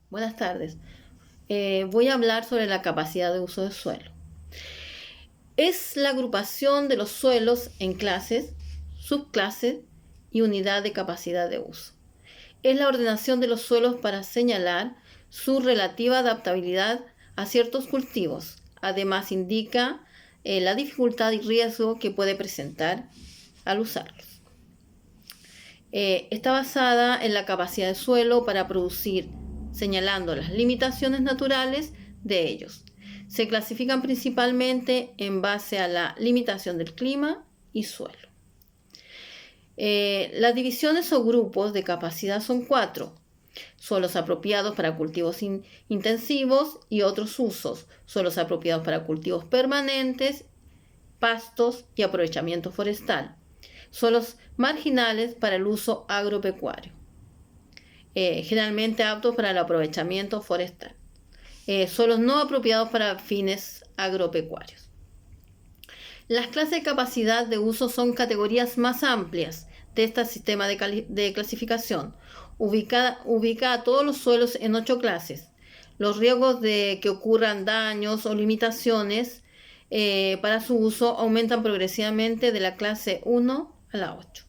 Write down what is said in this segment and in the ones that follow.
Buenas tardes. Voy a hablar sobre la capacidad de uso del suelo. Es la agrupación de los suelos en clases, subclases y unidad de capacidad de uso. Es la ordenación de los suelos para señalar su relativa adaptabilidad a ciertos cultivos. Además, indica la dificultad y riesgo que puede presentar al usarlos. Está basada en la capacidad del suelo para producir, señalando las limitaciones naturales de ellos. Se clasifican principalmente en base a la limitación del clima y suelo. Las divisiones o grupos de capacidad son 4. Suelos apropiados para cultivos intensivos y otros usos. Suelos apropiados para cultivos permanentes, pastos y aprovechamiento forestal. Suelos marginales para el uso agropecuario, generalmente aptos para el aprovechamiento forestal. Suelos no apropiados para fines agropecuarios. Las clases de capacidad de uso son categorías más amplias de este sistema de clasificación. Ubica a todos los suelos en 8 clases. Los riesgos de que ocurran daños o limitaciones para su uso aumentan progresivamente de la clase 1 a la 8.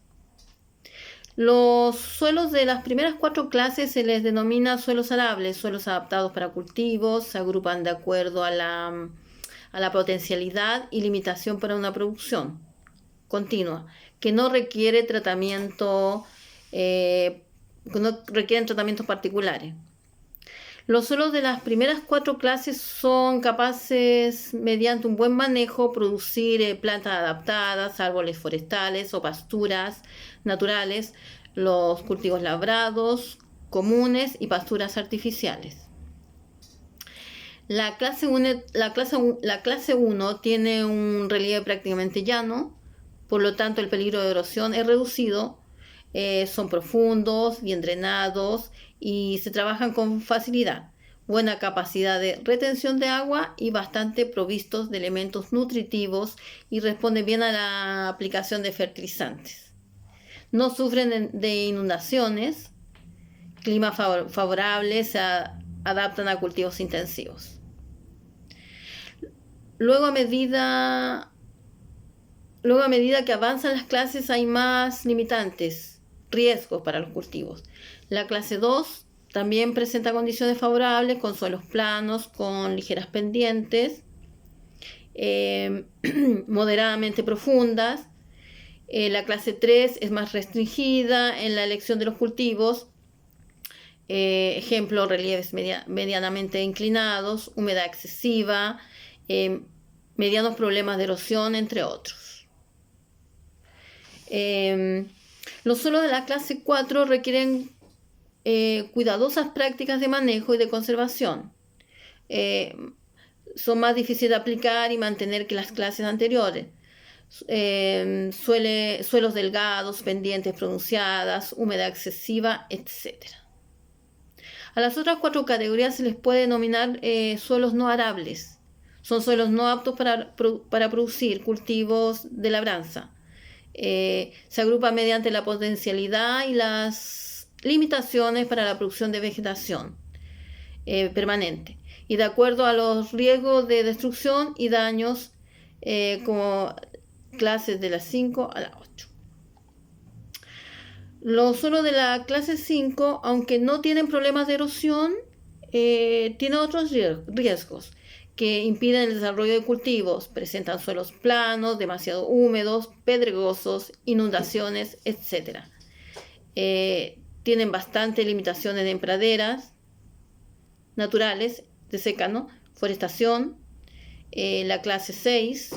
Los suelos de las primeras 4 clases se les denomina suelos arables, suelos adaptados para cultivos, se agrupan de acuerdo a la potencialidad y limitación para una producción continua, que no requiere tratamientos particulares. Los suelos de las primeras 4 clases son capaces, mediante un buen manejo, producir plantas adaptadas, árboles forestales o pasturas naturales, los cultivos labrados, comunes y pasturas artificiales. La clase 1 tiene un relieve prácticamente llano, por lo tanto el peligro de erosión es reducido, son profundos, bien drenados y se trabajan con facilidad, buena capacidad de retención de agua y bastante provistos de elementos nutritivos y responden bien a la aplicación de fertilizantes. No sufren de inundaciones, clima favorable, se adaptan a cultivos intensivos. Luego a medida que avanzan las clases hay más limitantes, riesgos para los cultivos. La clase 2 también presenta condiciones favorables con suelos planos, con ligeras pendientes, moderadamente profundas. La clase 3 es más restringida en la elección de los cultivos. Ejemplo, relieves medianamente inclinados, humedad excesiva, medianos problemas de erosión, entre otros. Los suelos de la clase 4 requieren cuidadosas prácticas de manejo y de conservación. Son más difíciles de aplicar y mantener que las clases anteriores. Suelos delgados, pendientes pronunciadas, humedad excesiva, etc. A las otras 4 categorías se les puede denominar suelos no arables. Son suelos no aptos para producir cultivos de labranza. Se agrupan mediante la potencialidad y las limitaciones para la producción de vegetación permanente y de acuerdo a los riesgos de destrucción y daños como clases de las 5 a las 8. Los suelos de la clase 5, aunque no tienen problemas de erosión, tienen otros riesgos que impiden el desarrollo de cultivos. Presentan suelos planos, demasiado húmedos, pedregosos, inundaciones, etc. Tienen bastantes limitaciones en praderas naturales de secano, forestación. La clase 6,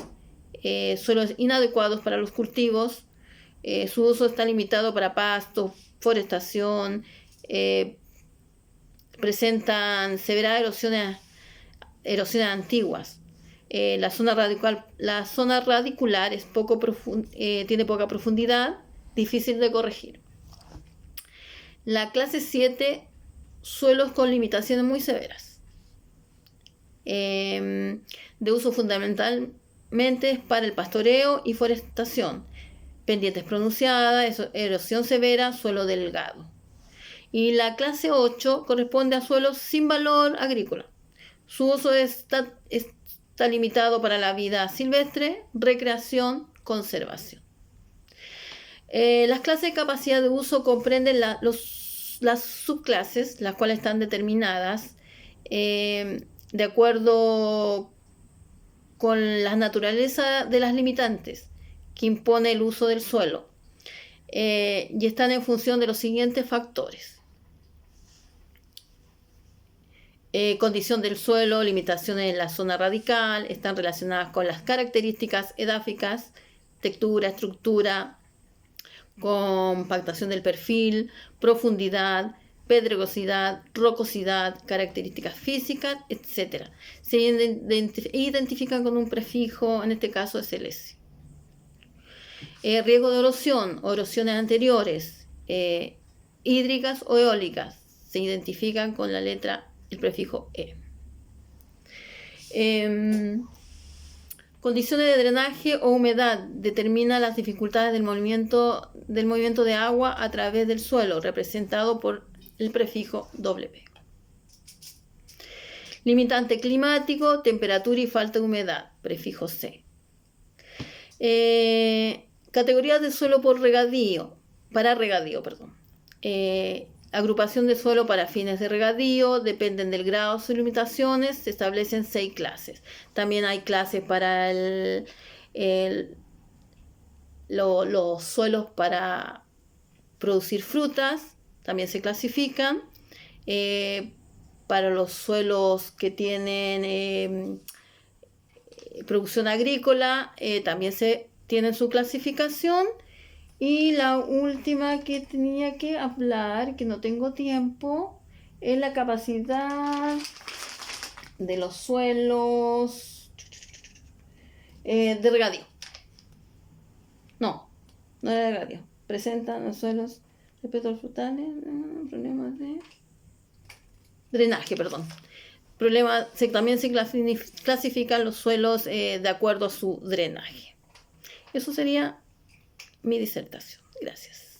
suelos inadecuados para los cultivos. Su uso está limitado para pasto, forestación. Presentan severas erosiones antiguas. La zona radicular es tiene poca profundidad, difícil de corregir. La clase 7, suelos con limitaciones muy severas, de uso fundamentalmente para el pastoreo y forestación, pendientes pronunciadas, erosión severa, suelo delgado. Y la clase 8 corresponde a suelos sin valor agrícola. Su uso está limitado para la vida silvestre, recreación, conservación. Las clases de capacidad de uso comprenden las subclases, las cuales están determinadas de acuerdo con la naturaleza de las limitantes que impone el uso del suelo y están en función de los siguientes factores. Condición del suelo, limitaciones en la zona radical, están relacionadas con las características edáficas, textura, estructura, compactación del perfil, profundidad, pedregosidad, rocosidad, características físicas, etc. Se identifican con un prefijo, en este caso es el S. Riesgo de erosión o erosiones anteriores, hídricas o eólicas, se identifican con la letra, el prefijo E. Condiciones de drenaje o humedad determina las dificultades del movimiento de agua a través del suelo, representado por el prefijo W. Limitante climático, temperatura y falta de humedad, prefijo C. Categorías de suelo para regadío. Agrupación de suelo para fines de regadío, dependen del grado de sus limitaciones, se establecen 6 clases. También hay clases para los suelos para producir frutas, también se clasifican. Para los suelos que tienen producción agrícola, también tienen su clasificación. Y la última que tenía que hablar, que no tengo tiempo, es la capacidad de los suelos de regadío. No era de regadío. Presentan los suelos frutales, problemas de drenaje, perdón. También se clasifican los suelos de acuerdo a su drenaje. Eso sería mi disertación. Gracias.